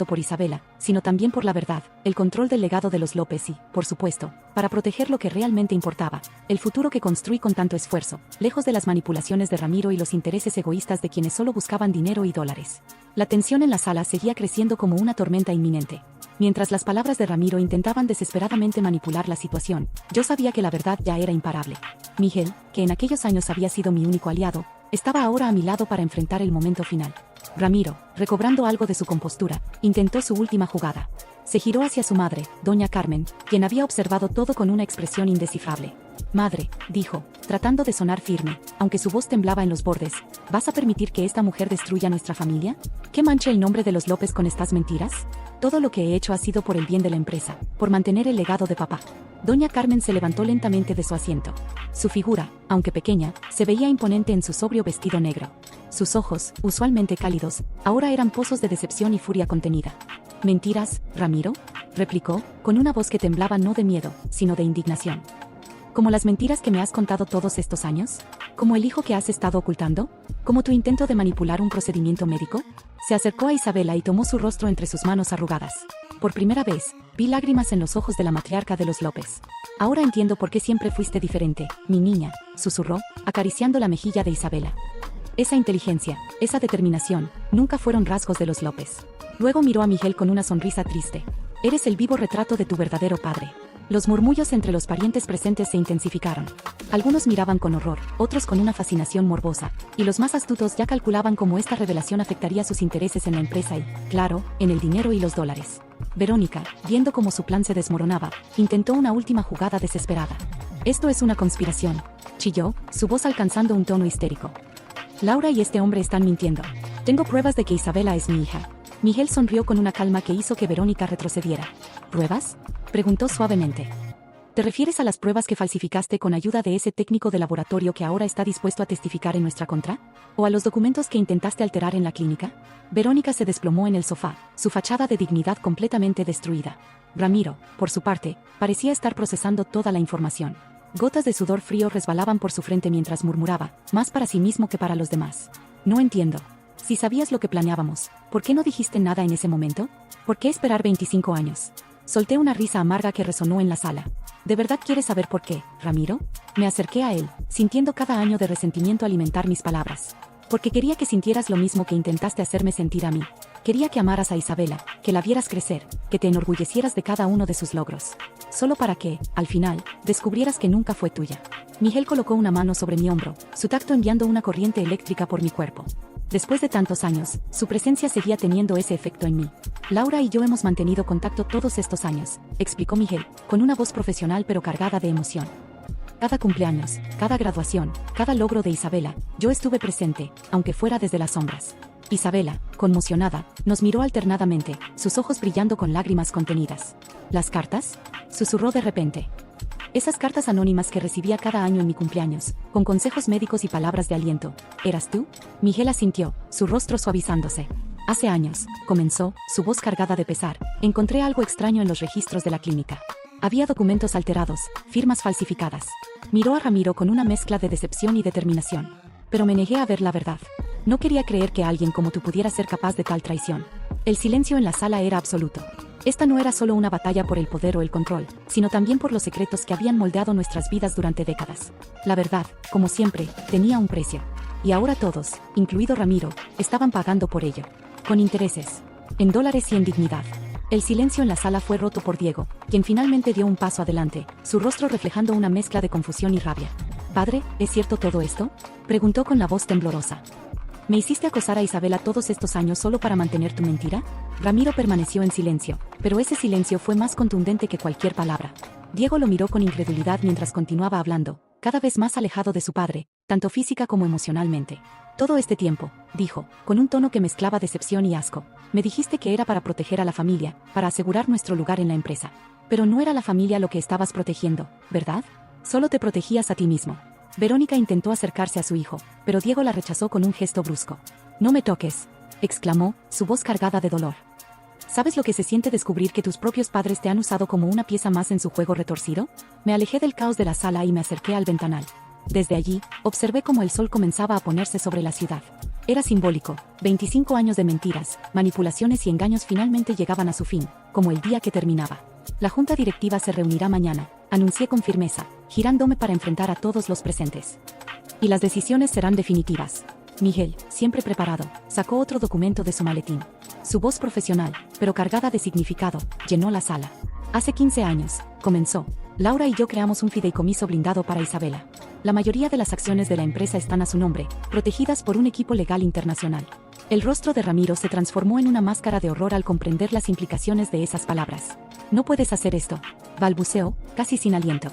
por Isabela, sino también por la verdad, el control del legado de los López y, por supuesto, para proteger lo que realmente importaba, el futuro que construí con tanto esfuerzo, lejos de las manipulaciones de Ramiro y los intereses egoístas de quienes solo buscaban dinero y dólares. La tensión en la sala seguía creciendo como una tormenta inminente. Mientras las palabras de Ramiro intentaban desesperadamente manipular la situación, yo sabía que la verdad ya era imparable. Miguel, que en aquellos años había sido mi único aliado, estaba ahora a mi lado para enfrentar el momento final. Ramiro, recobrando algo de su compostura, intentó su última jugada. Se giró hacia su madre, doña Carmen, quien había observado todo con una expresión indescifrable. «Madre», dijo, tratando de sonar firme, aunque su voz temblaba en los bordes, «¿vas a permitir que esta mujer destruya nuestra familia? ¿Que manche el nombre de los López con estas mentiras? Todo lo que he hecho ha sido por el bien de la empresa, por mantener el legado de papá». Doña Carmen se levantó lentamente de su asiento. Su figura, aunque pequeña, se veía imponente en su sobrio vestido negro. Sus ojos, usualmente cálidos, ahora eran pozos de decepción y furia contenida. «¿Mentiras, Ramiro?», replicó, con una voz que temblaba no de miedo, sino de indignación. ¿Como las mentiras que me has contado todos estos años? ¿Como el hijo que has estado ocultando? ¿Como tu intento de manipular un procedimiento médico? Se acercó a Isabela y tomó su rostro entre sus manos arrugadas. Por primera vez, vi lágrimas en los ojos de la matriarca de los López. «Ahora entiendo por qué siempre fuiste diferente, mi niña», susurró, acariciando la mejilla de Isabela. Esa inteligencia, esa determinación, nunca fueron rasgos de los López. Luego miró a Miguel con una sonrisa triste. «Eres el vivo retrato de tu verdadero padre». Los murmullos entre los parientes presentes se intensificaron. Algunos miraban con horror, otros con una fascinación morbosa, y los más astutos ya calculaban cómo esta revelación afectaría sus intereses en la empresa y, claro, en el dinero y los dólares. Verónica, viendo cómo su plan se desmoronaba, intentó una última jugada desesperada. «Esto es una conspiración», chilló, su voz alcanzando un tono histérico. «Laura y este hombre están mintiendo. Tengo pruebas de que Isabela es mi hija». Miguel sonrió con una calma que hizo que Verónica retrocediera. «¿Pruebas?», preguntó suavemente. «¿Te refieres a las pruebas que falsificaste con ayuda de ese técnico de laboratorio que ahora está dispuesto a testificar en nuestra contra? ¿O a los documentos que intentaste alterar en la clínica?». Verónica se desplomó en el sofá, su fachada de dignidad completamente destruida. Ramiro, por su parte, parecía estar procesando toda la información. Gotas de sudor frío resbalaban por su frente mientras murmuraba, más para sí mismo que para los demás. «No entiendo. Si sabías lo que planeábamos, ¿por qué no dijiste nada en ese momento? ¿Por qué esperar 25 años? Solté una risa amarga que resonó en la sala. «¿De verdad quieres saber por qué, Ramiro?». Me acerqué a él, sintiendo cada año de resentimiento alimentar mis palabras. «Porque quería que sintieras lo mismo que intentaste hacerme sentir a mí. Quería que amaras a Isabela, que la vieras crecer, que te enorgullecieras de cada uno de sus logros. Solo para que, al final, descubrieras que nunca fue tuya». Miguel colocó una mano sobre mi hombro, su tacto enviando una corriente eléctrica por mi cuerpo. Después de tantos años, su presencia seguía teniendo ese efecto en mí. «Laura y yo hemos mantenido contacto todos estos años», explicó Miguel, con una voz profesional pero cargada de emoción. «Cada cumpleaños, cada graduación, cada logro de Isabela, yo estuve presente, aunque fuera desde las sombras». Isabela, conmocionada, nos miró alternadamente, sus ojos brillando con lágrimas contenidas. «¿Las cartas?», susurró de repente. «Esas cartas anónimas que recibía cada año en mi cumpleaños, con consejos médicos y palabras de aliento. ¿Eras tú?». Miguel asintió, su rostro suavizándose. «Hace años», comenzó, su voz cargada de pesar, «encontré algo extraño en los registros de la clínica. Había documentos alterados, firmas falsificadas». Miró a Ramiro con una mezcla de decepción y determinación. «Pero me negué a ver la verdad. No quería creer que alguien como tú pudiera ser capaz de tal traición». El silencio en la sala era absoluto. Esta no era solo una batalla por el poder o el control, sino también por los secretos que habían moldeado nuestras vidas durante décadas. La verdad, como siempre, tenía un precio. Y ahora todos, incluido Ramiro, estaban pagando por ello. Con intereses. En dólares y en dignidad. El silencio en la sala fue roto por Diego, quien finalmente dio un paso adelante, su rostro reflejando una mezcla de confusión y rabia. «Padre, ¿es cierto todo esto?», preguntó con la voz temblorosa. «¿Me hiciste acosar a Isabela todos estos años solo para mantener tu mentira?». Ramiro permaneció en silencio, pero ese silencio fue más contundente que cualquier palabra. Diego lo miró con incredulidad mientras continuaba hablando, cada vez más alejado de su padre, tanto física como emocionalmente. «Todo este tiempo», dijo, con un tono que mezclaba decepción y asco, «me dijiste que era para proteger a la familia, para asegurar nuestro lugar en la empresa. Pero no era la familia lo que estabas protegiendo, ¿verdad? Solo te protegías a ti mismo». Verónica intentó acercarse a su hijo, pero Diego la rechazó con un gesto brusco. «No me toques», exclamó, su voz cargada de dolor. ¿Sabes lo que se siente descubrir que tus propios padres te han usado como una pieza más en su juego retorcido? Me alejé del caos de la sala y me acerqué al ventanal. Desde allí, observé cómo el sol comenzaba a ponerse sobre la ciudad. Era simbólico. 25 años de mentiras, manipulaciones y engaños finalmente llegaban a su fin, como el día que terminaba. La junta directiva se reunirá mañana, anuncié con firmeza, girándome para enfrentar a todos los presentes. Y las decisiones serán definitivas. Miguel, siempre preparado, sacó otro documento de su maletín. Su voz profesional, pero cargada de significado, llenó la sala. Hace 15 años, comenzó. Laura y yo creamos un fideicomiso blindado para Isabela. La mayoría de las acciones de la empresa están a su nombre, protegidas por un equipo legal internacional. El rostro de Ramiro se transformó en una máscara de horror al comprender las implicaciones de esas palabras. No puedes hacer esto, balbuceó, casi sin aliento.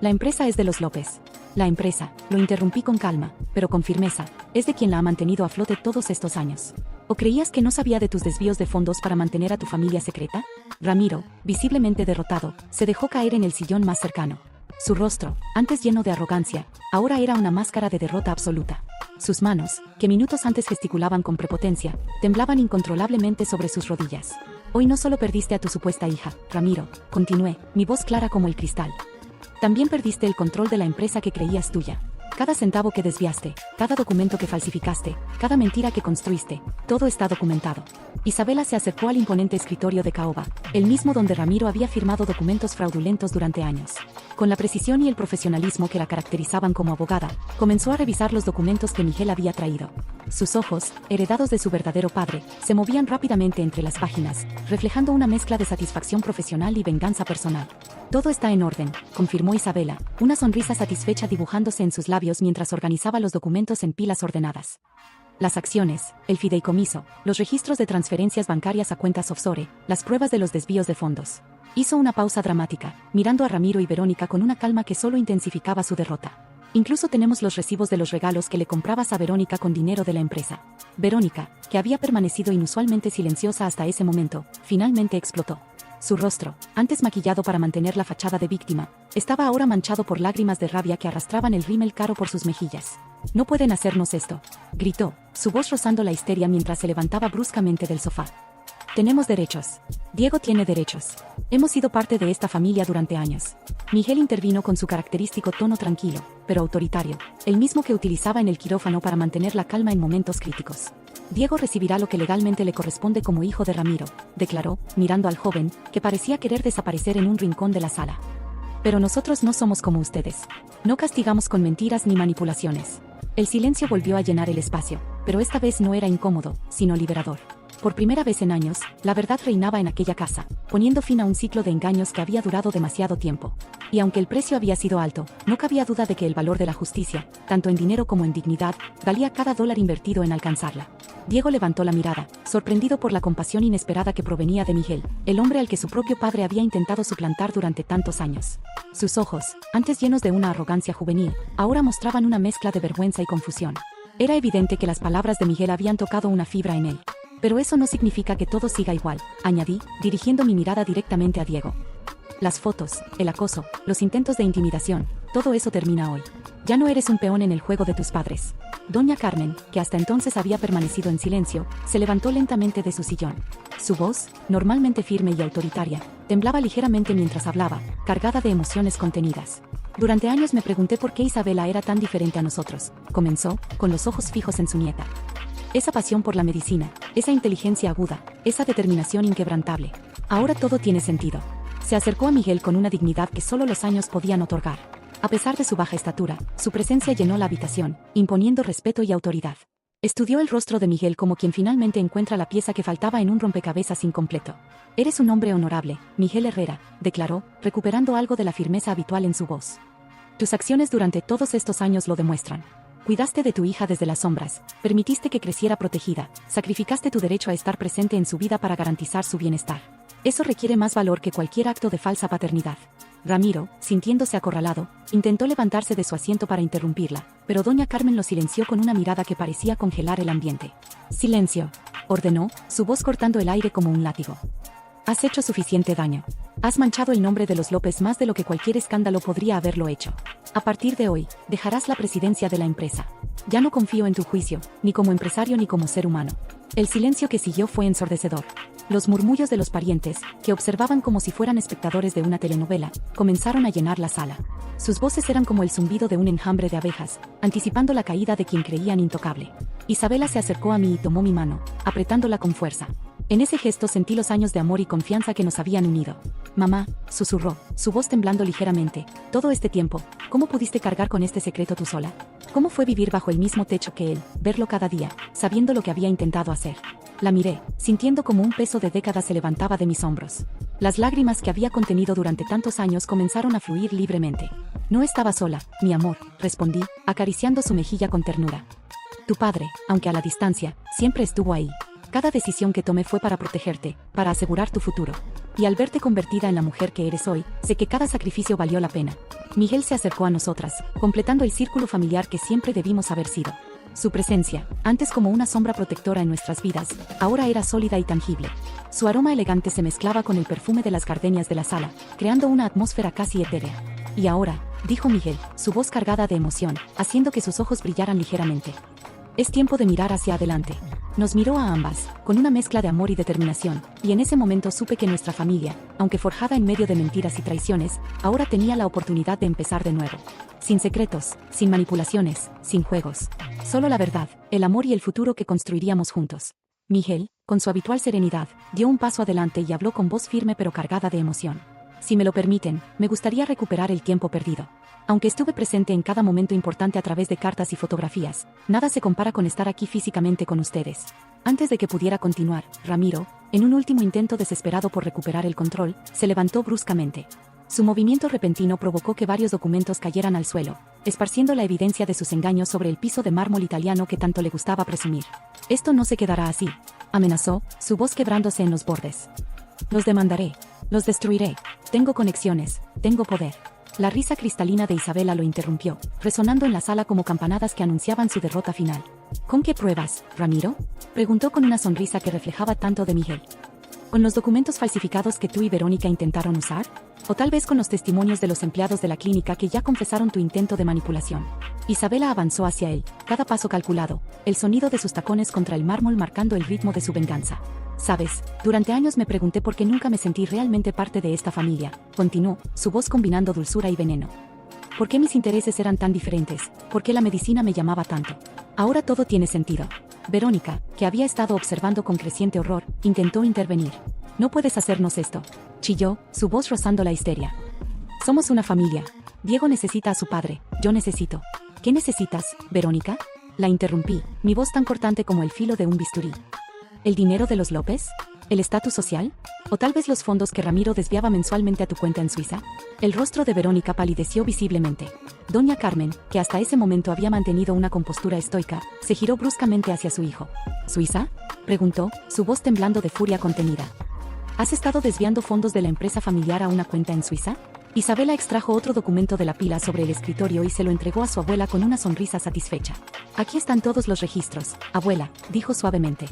La empresa es de los López. La empresa, lo interrumpí con calma, pero con firmeza, es de quien la ha mantenido a flote todos estos años. ¿O creías que no sabía de tus desvíos de fondos para mantener a tu familia secreta? Ramiro, visiblemente derrotado, se dejó caer en el sillón más cercano. Su rostro, antes lleno de arrogancia, ahora era una máscara de derrota absoluta. Sus manos, que minutos antes gesticulaban con prepotencia, temblaban incontrolablemente sobre sus rodillas. Hoy no solo perdiste a tu supuesta hija, Ramiro, continué, mi voz clara como el cristal. También perdiste el control de la empresa que creías tuya. Cada centavo que desviaste, cada documento que falsificaste, cada mentira que construiste, todo está documentado. Isabela se acercó al imponente escritorio de caoba, el mismo donde Ramiro había firmado documentos fraudulentos durante años. Con la precisión y el profesionalismo que la caracterizaban como abogada, comenzó a revisar los documentos que Miguel había traído. Sus ojos, heredados de su verdadero padre, se movían rápidamente entre las páginas, reflejando una mezcla de satisfacción profesional y venganza personal. Todo está en orden, confirmó Isabela, una sonrisa satisfecha dibujándose en sus labios mientras organizaba los documentos en pilas ordenadas. Las acciones, el fideicomiso, los registros de transferencias bancarias a cuentas offshore, las pruebas de los desvíos de fondos. Hizo una pausa dramática, mirando a Ramiro y Verónica con una calma que solo intensificaba su derrota. Incluso tenemos los recibos de los regalos que le comprabas a Verónica con dinero de la empresa. Verónica, que había permanecido inusualmente silenciosa hasta ese momento, finalmente explotó. Su rostro, antes maquillado para mantener la fachada de víctima, estaba ahora manchado por lágrimas de rabia que arrastraban el rímel caro por sus mejillas. «No pueden hacernos esto», gritó, su voz rozando la histeria mientras se levantaba bruscamente del sofá. «Tenemos derechos. Diego tiene derechos. Hemos sido parte de esta familia durante años». Miguel intervino con su característico tono tranquilo, pero autoritario, el mismo que utilizaba en el quirófano para mantener la calma en momentos críticos. «Diego recibirá lo que legalmente le corresponde como hijo de Ramiro», declaró, mirando al joven, que parecía querer desaparecer en un rincón de la sala. «Pero nosotros no somos como ustedes. No castigamos con mentiras ni manipulaciones». El silencio volvió a llenar el espacio, pero esta vez no era incómodo, sino liberador. Por primera vez en años, la verdad reinaba en aquella casa, poniendo fin a un ciclo de engaños que había durado demasiado tiempo. Y aunque el precio había sido alto, no cabía duda de que el valor de la justicia, tanto en dinero como en dignidad, valía cada dólar invertido en alcanzarla. Diego levantó la mirada, sorprendido por la compasión inesperada que provenía de Miguel, el hombre al que su propio padre había intentado suplantar durante tantos años. Sus ojos, antes llenos de una arrogancia juvenil, ahora mostraban una mezcla de vergüenza y confusión. Era evidente que las palabras de Miguel habían tocado una fibra en él. «Pero eso no significa que todo siga igual», añadí, dirigiendo mi mirada directamente a Diego. «Las fotos, el acoso, los intentos de intimidación, todo eso termina hoy. Ya no eres un peón en el juego de tus padres». Doña Carmen, que hasta entonces había permanecido en silencio, se levantó lentamente de su sillón. Su voz, normalmente firme y autoritaria, temblaba ligeramente mientras hablaba, cargada de emociones contenidas. «Durante años me pregunté por qué Isabela era tan diferente a nosotros», comenzó, con los ojos fijos en su nieta. «Esa pasión por la medicina, esa inteligencia aguda, esa determinación inquebrantable. Ahora todo tiene sentido». Se acercó a Miguel con una dignidad que solo los años podían otorgar. A pesar de su baja estatura, su presencia llenó la habitación, imponiendo respeto y autoridad. Estudió el rostro de Miguel como quien finalmente encuentra la pieza que faltaba en un rompecabezas incompleto. «Eres un hombre honorable, Miguel Herrera», declaró, recuperando algo de la firmeza habitual en su voz. «Tus acciones durante todos estos años lo demuestran. Cuidaste de tu hija desde las sombras, permitiste que creciera protegida, sacrificaste tu derecho a estar presente en su vida para garantizar su bienestar. Eso requiere más valor que cualquier acto de falsa paternidad». Ramiro, sintiéndose acorralado, intentó levantarse de su asiento para interrumpirla, pero doña Carmen lo silenció con una mirada que parecía congelar el ambiente. «Silencio», ordenó, su voz cortando el aire como un látigo. «Has hecho suficiente daño. Has manchado el nombre de los López más de lo que cualquier escándalo podría haberlo hecho. A partir de hoy, dejarás la presidencia de la empresa. Ya no confío en tu juicio, ni como empresario ni como ser humano. El silencio que siguió fue ensordecedor. Los murmullos de los parientes, que observaban como si fueran espectadores de una telenovela, comenzaron a llenar la sala. Sus voces eran como el zumbido de un enjambre de abejas, anticipando la caída de quien creían intocable. Isabela se acercó a mí y tomó mi mano, apretándola con fuerza. En ese gesto sentí los años de amor y confianza que nos habían unido. Mamá, susurró, su voz temblando ligeramente, todo este tiempo, ¿cómo pudiste cargar con este secreto tú sola? ¿Cómo fue vivir bajo el mismo techo que él, verlo cada día, sabiendo lo que había intentado hacer? La miré, sintiendo como un peso de décadas se levantaba de mis hombros. Las lágrimas que había contenido durante tantos años comenzaron a fluir libremente. No estaba sola, mi amor, respondí, acariciando su mejilla con ternura. Tu padre, aunque a la distancia, siempre estuvo ahí. Cada decisión que tomé fue para protegerte, para asegurar tu futuro. Y al verte convertida en la mujer que eres hoy, sé que cada sacrificio valió la pena. Miguel se acercó a nosotras, completando el círculo familiar que siempre debimos haber sido. Su presencia, antes como una sombra protectora en nuestras vidas, ahora era sólida y tangible. Su aroma elegante se mezclaba con el perfume de las gardenias de la sala, creando una atmósfera casi etérea. Y ahora, dijo Miguel, su voz cargada de emoción, haciendo que sus ojos brillaran ligeramente. Es tiempo de mirar hacia adelante. Nos miró a ambas, con una mezcla de amor y determinación, y en ese momento supe que nuestra familia, aunque forjada en medio de mentiras y traiciones, ahora tenía la oportunidad de empezar de nuevo. Sin secretos, sin manipulaciones, sin juegos. Solo la verdad, el amor y el futuro que construiríamos juntos. Miguel, con su habitual serenidad, dio un paso adelante y habló con voz firme pero cargada de emoción. Si me lo permiten, me gustaría recuperar el tiempo perdido. Aunque estuve presente en cada momento importante a través de cartas y fotografías, nada se compara con estar aquí físicamente con ustedes. Antes de que pudiera continuar, Ramiro, en un último intento desesperado por recuperar el control, se levantó bruscamente. Su movimiento repentino provocó que varios documentos cayeran al suelo, esparciendo la evidencia de sus engaños sobre el piso de mármol italiano que tanto le gustaba presumir. Esto no se quedará así, amenazó, su voz quebrándose en los bordes. Los demandaré, los destruiré, tengo conexiones, tengo poder. La risa cristalina de Isabela lo interrumpió, resonando en la sala como campanadas que anunciaban su derrota final. ¿Con qué pruebas, Ramiro?, preguntó con una sonrisa que reflejaba tanto de Miguel. ¿Con los documentos falsificados que tú y Verónica intentaron usar? ¿O tal vez con los testimonios de los empleados de la clínica que ya confesaron tu intento de manipulación? Isabela avanzó hacia él, cada paso calculado, el sonido de sus tacones contra el mármol marcando el ritmo de su venganza. Sabes, durante años me pregunté por qué nunca me sentí realmente parte de esta familia, continuó, su voz combinando dulzura y veneno. ¿Por qué mis intereses eran tan diferentes? ¿Por qué la medicina me llamaba tanto? Ahora todo tiene sentido. Verónica, que había estado observando con creciente horror, intentó intervenir. No puedes hacernos esto, chilló, su voz rozando la histeria. Somos una familia. Diego necesita a su padre, yo necesito. ¿Qué necesitas, Verónica?, la interrumpí, mi voz tan cortante como el filo de un bisturí. ¿El dinero de los López? ¿El estatus social? ¿O tal vez los fondos que Ramiro desviaba mensualmente a tu cuenta en Suiza? El rostro de Verónica palideció visiblemente. Doña Carmen, que hasta ese momento había mantenido una compostura estoica, se giró bruscamente hacia su hijo. ¿Suiza?, preguntó, su voz temblando de furia contenida. ¿Has estado desviando fondos de la empresa familiar a una cuenta en Suiza? Isabela extrajo otro documento de la pila sobre el escritorio y se lo entregó a su abuela con una sonrisa satisfecha. Aquí están todos los registros, abuela, dijo suavemente.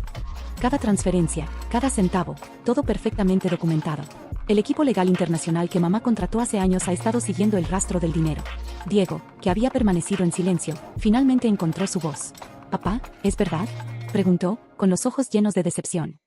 Cada transferencia, cada centavo, todo perfectamente documentado. El equipo legal internacional que mamá contrató hace años ha estado siguiendo el rastro del dinero. Diego, que había permanecido en silencio, finalmente encontró su voz. «Papá, ¿es verdad?», preguntó, con los ojos llenos de decepción.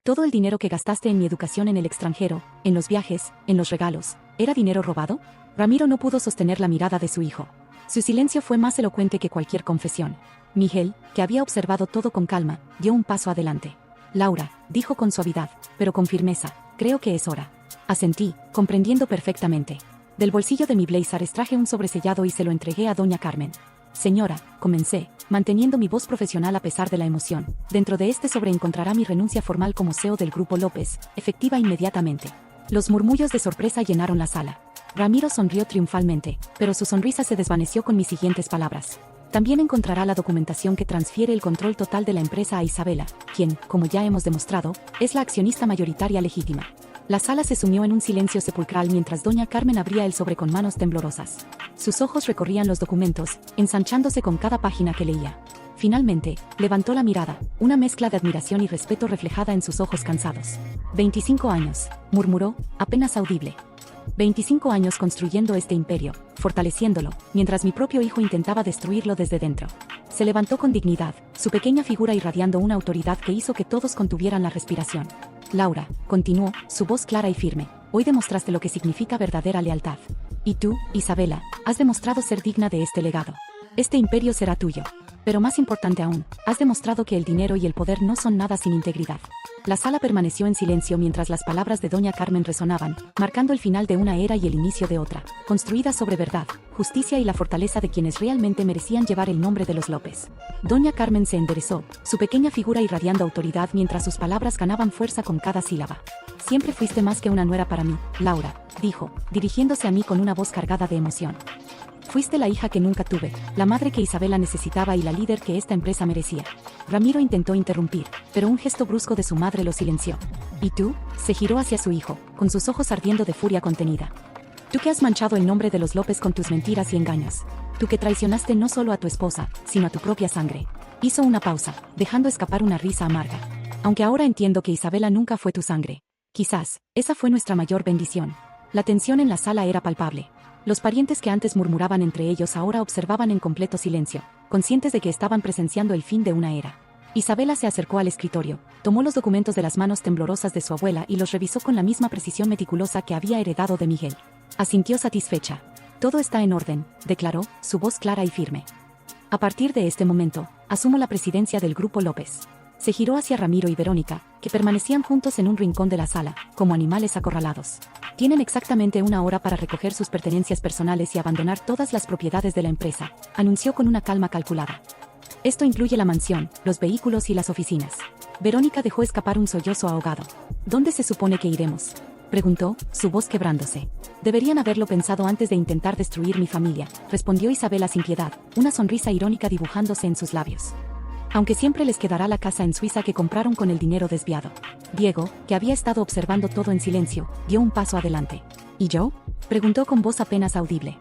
«¿Todo el dinero que gastaste en mi educación en el extranjero, en los viajes, en los regalos, era dinero robado?». Ramiro no pudo sostener la mirada de su hijo. Su silencio fue más elocuente que cualquier confesión. Miguel, que había observado todo con calma, dio un paso adelante. «Laura», dijo con suavidad, pero con firmeza, «creo que es hora». Asentí, comprendiendo perfectamente. Del bolsillo de mi blazer extraje un sobresellado y se lo entregué a doña Carmen. «Señora», comencé, manteniendo mi voz profesional a pesar de la emoción, «dentro de este sobre encontrará mi renuncia formal como CEO del Grupo López, efectiva inmediatamente». Los murmullos de sorpresa llenaron la sala. Ramiro sonrió triunfalmente, pero su sonrisa se desvaneció con mis siguientes palabras. También encontrará la documentación que transfiere el control total de la empresa a Isabela, quien, como ya hemos demostrado, es la accionista mayoritaria legítima. La sala se sumió en un silencio sepulcral mientras doña Carmen abría el sobre con manos temblorosas. Sus ojos recorrían los documentos, ensanchándose con cada página que leía. Finalmente, levantó la mirada, una mezcla de admiración y respeto reflejada en sus ojos cansados. 25 años, murmuró, apenas audible. 25 años construyendo este imperio, fortaleciéndolo, mientras mi propio hijo intentaba destruirlo desde dentro. Se levantó con dignidad, su pequeña figura irradiando una autoridad que hizo que todos contuvieran la respiración. Laura, continuó, su voz clara y firme, hoy demostraste lo que significa verdadera lealtad. Y tú, Isabela, has demostrado ser digna de este legado. Este imperio será tuyo. Pero más importante aún, has demostrado que el dinero y el poder no son nada sin integridad. La sala permaneció en silencio mientras las palabras de doña Carmen resonaban, marcando el final de una era y el inicio de otra, construida sobre verdad, justicia y la fortaleza de quienes realmente merecían llevar el nombre de los López. Doña Carmen se enderezó, su pequeña figura irradiando autoridad mientras sus palabras ganaban fuerza con cada sílaba. Siempre fuiste más que una nuera para mí, Laura, dijo, dirigiéndose a mí con una voz cargada de emoción. Fuiste la hija que nunca tuve, la madre que Isabela necesitaba y la líder que esta empresa merecía. Ramiro intentó interrumpir, pero un gesto brusco de su madre lo silenció. ¿Y tú? Se giró hacia su hijo, con sus ojos ardiendo de furia contenida. Tú que has manchado el nombre de los López con tus mentiras y engaños. Tú que traicionaste no solo a tu esposa, sino a tu propia sangre. Hizo una pausa, dejando escapar una risa amarga. Aunque ahora entiendo que Isabela nunca fue tu sangre. Quizás, esa fue nuestra mayor bendición. La tensión en la sala era palpable. Los parientes que antes murmuraban entre ellos ahora observaban en completo silencio, conscientes de que estaban presenciando el fin de una era. Isabela se acercó al escritorio, tomó los documentos de las manos temblorosas de su abuela y los revisó con la misma precisión meticulosa que había heredado de Miguel. Asintió satisfecha. Todo está en orden, declaró, su voz clara y firme. A partir de este momento, asumo la presidencia del Grupo López. Se giró hacia Ramiro y Verónica, que permanecían juntos en un rincón de la sala, como animales acorralados. Tienen exactamente una hora para recoger sus pertenencias personales y abandonar todas las propiedades de la empresa, anunció con una calma calculada. Esto incluye la mansión, los vehículos y las oficinas. Verónica dejó escapar un sollozo ahogado. ¿Dónde se supone que iremos?, preguntó, su voz quebrándose. Deberían haberlo pensado antes de intentar destruir mi familia, respondió Isabela sin piedad, una sonrisa irónica dibujándose en sus labios. Aunque siempre les quedará la casa en Suiza que compraron con el dinero desviado. Diego, que había estado observando todo en silencio, dio un paso adelante. ¿Y yo?, preguntó con voz apenas audible.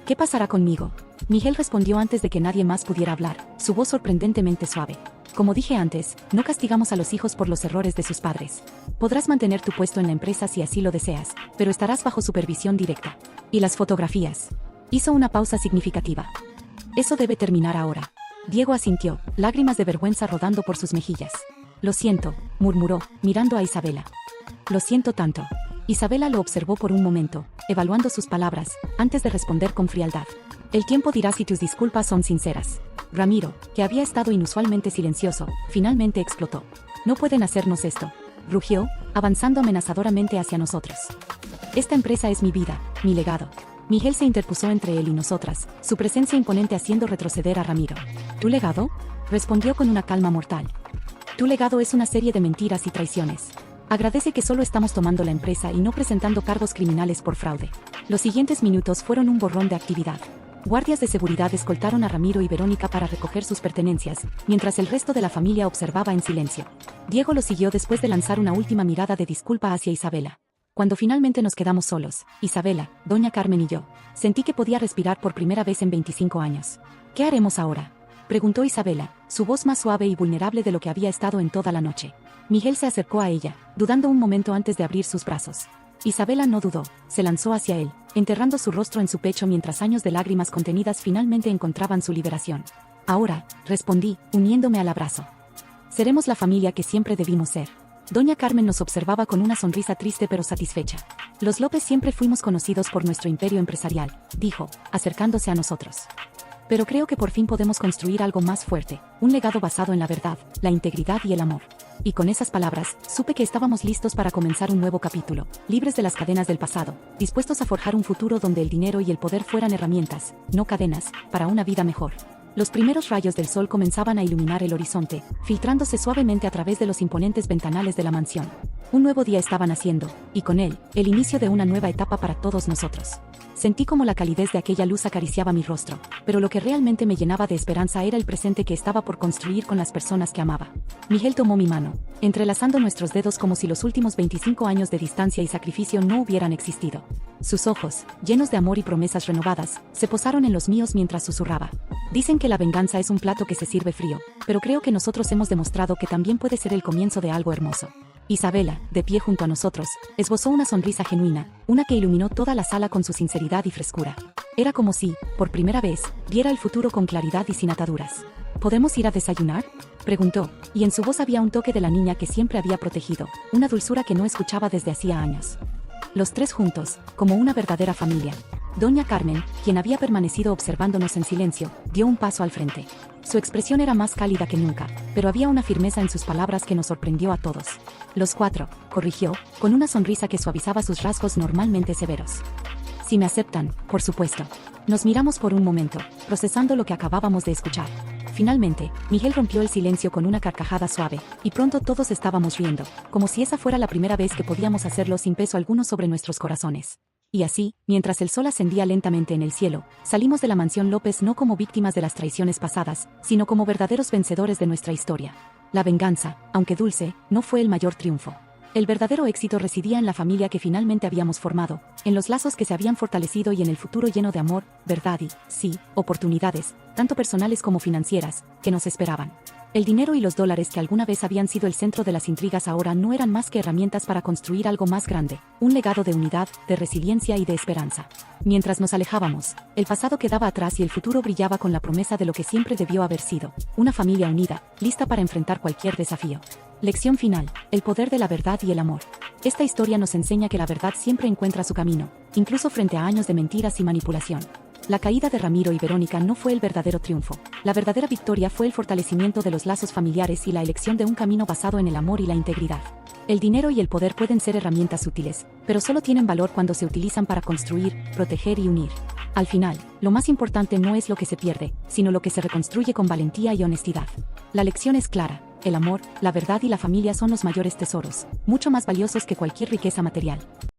¿Qué pasará conmigo?, Miguel respondió antes de que nadie más pudiera hablar, su voz sorprendentemente suave. Como dije antes, no castigamos a los hijos por los errores de sus padres. Podrás mantener tu puesto en la empresa si así lo deseas, pero estarás bajo supervisión directa. ¿Y las fotografías? Hizo una pausa significativa. Eso debe terminar ahora. Diego asintió, lágrimas de vergüenza rodando por sus mejillas. Lo siento, murmuró, mirando a Isabela. Lo siento tanto. Isabela lo observó por un momento, evaluando sus palabras, antes de responder con frialdad. El tiempo dirá si tus disculpas son sinceras. Ramiro, que había estado inusualmente silencioso, finalmente explotó. No pueden hacernos esto, rugió, avanzando amenazadoramente hacia nosotros. Esta empresa es mi vida, mi legado. Miguel se interpuso entre él y nosotras, su presencia imponente haciendo retroceder a Ramiro. ¿Tu legado?, respondió con una calma mortal. Tu legado es una serie de mentiras y traiciones. Agradece que solo estamos tomando la empresa y no presentando cargos criminales por fraude. Los siguientes minutos fueron un borrón de actividad. Guardias de seguridad escoltaron a Ramiro y Verónica para recoger sus pertenencias, mientras el resto de la familia observaba en silencio. Diego lo siguió después de lanzar una última mirada de disculpa hacia Isabela. Cuando finalmente nos quedamos solos, Isabela, doña Carmen y yo, sentí que podía respirar por primera vez en 25 años. ¿Qué haremos ahora?, preguntó Isabela, su voz más suave y vulnerable de lo que había estado en toda la noche. Miguel se acercó a ella, dudando un momento antes de abrir sus brazos. Isabela no dudó, se lanzó hacia él, enterrando su rostro en su pecho mientras años de lágrimas contenidas finalmente encontraban su liberación. Ahora, respondí, uniéndome al abrazo. Seremos la familia que siempre debimos ser. Doña Carmen nos observaba con una sonrisa triste pero satisfecha. Los López siempre fuimos conocidos por nuestro imperio empresarial, dijo, acercándose a nosotros. Pero creo que por fin podemos construir algo más fuerte, un legado basado en la verdad, la integridad y el amor. Y con esas palabras, supe que estábamos listos para comenzar un nuevo capítulo, libres de las cadenas del pasado, dispuestos a forjar un futuro donde el dinero y el poder fueran herramientas, no cadenas, para una vida mejor. Los primeros rayos del sol comenzaban a iluminar el horizonte, filtrándose suavemente a través de los imponentes ventanales de la mansión. Un nuevo día estaba naciendo, y con él, el inicio de una nueva etapa para todos nosotros. Sentí como la calidez de aquella luz acariciaba mi rostro, pero lo que realmente me llenaba de esperanza era el presente que estaba por construir con las personas que amaba. Miguel tomó mi mano, entrelazando nuestros dedos como si los últimos 25 años de distancia y sacrificio no hubieran existido. Sus ojos, llenos de amor y promesas renovadas, se posaron en los míos mientras susurraba. Dicen que la venganza es un plato que se sirve frío, pero creo que nosotros hemos demostrado que también puede ser el comienzo de algo hermoso. Isabela, de pie junto a nosotros, esbozó una sonrisa genuina, una que iluminó toda la sala con su sinceridad y frescura. Era como si, por primera vez, viera el futuro con claridad y sin ataduras. ¿Podemos ir a desayunar?, preguntó, y en su voz había un toque de la niña que siempre había protegido, una dulzura que no escuchaba desde hacía años. Los tres juntos, como una verdadera familia. Doña Carmen, quien había permanecido observándonos en silencio, dio un paso al frente. Su expresión era más cálida que nunca, pero había una firmeza en sus palabras que nos sorprendió a todos. Los cuatro, corrigió, con una sonrisa que suavizaba sus rasgos normalmente severos. Si me aceptan, por supuesto. Nos miramos por un momento, procesando lo que acabábamos de escuchar. Finalmente, Miguel rompió el silencio con una carcajada suave, y pronto todos estábamos riendo, como si esa fuera la primera vez que podíamos hacerlo sin peso alguno sobre nuestros corazones. Y así, mientras el sol ascendía lentamente en el cielo, salimos de la mansión López no como víctimas de las traiciones pasadas, sino como verdaderos vencedores de nuestra historia. La venganza, aunque dulce, no fue el mayor triunfo. El verdadero éxito residía en la familia que finalmente habíamos formado, en los lazos que se habían fortalecido y en el futuro lleno de amor, verdad y, sí, oportunidades, tanto personales como financieras, que nos esperaban. El dinero y los dólares que alguna vez habían sido el centro de las intrigas ahora no eran más que herramientas para construir algo más grande, un legado de unidad, de resiliencia y de esperanza. Mientras nos alejábamos, el pasado quedaba atrás y el futuro brillaba con la promesa de lo que siempre debió haber sido, una familia unida, lista para enfrentar cualquier desafío. Lección final: el poder de la verdad y el amor. Esta historia nos enseña que la verdad siempre encuentra su camino, incluso frente a años de mentiras y manipulación. La caída de Ramiro y Verónica no fue el verdadero triunfo. La verdadera victoria fue el fortalecimiento de los lazos familiares y la elección de un camino basado en el amor y la integridad. El dinero y el poder pueden ser herramientas útiles, pero solo tienen valor cuando se utilizan para construir, proteger y unir. Al final, lo más importante no es lo que se pierde, sino lo que se reconstruye con valentía y honestidad. La lección es clara: el amor, la verdad y la familia son los mayores tesoros, mucho más valiosos que cualquier riqueza material.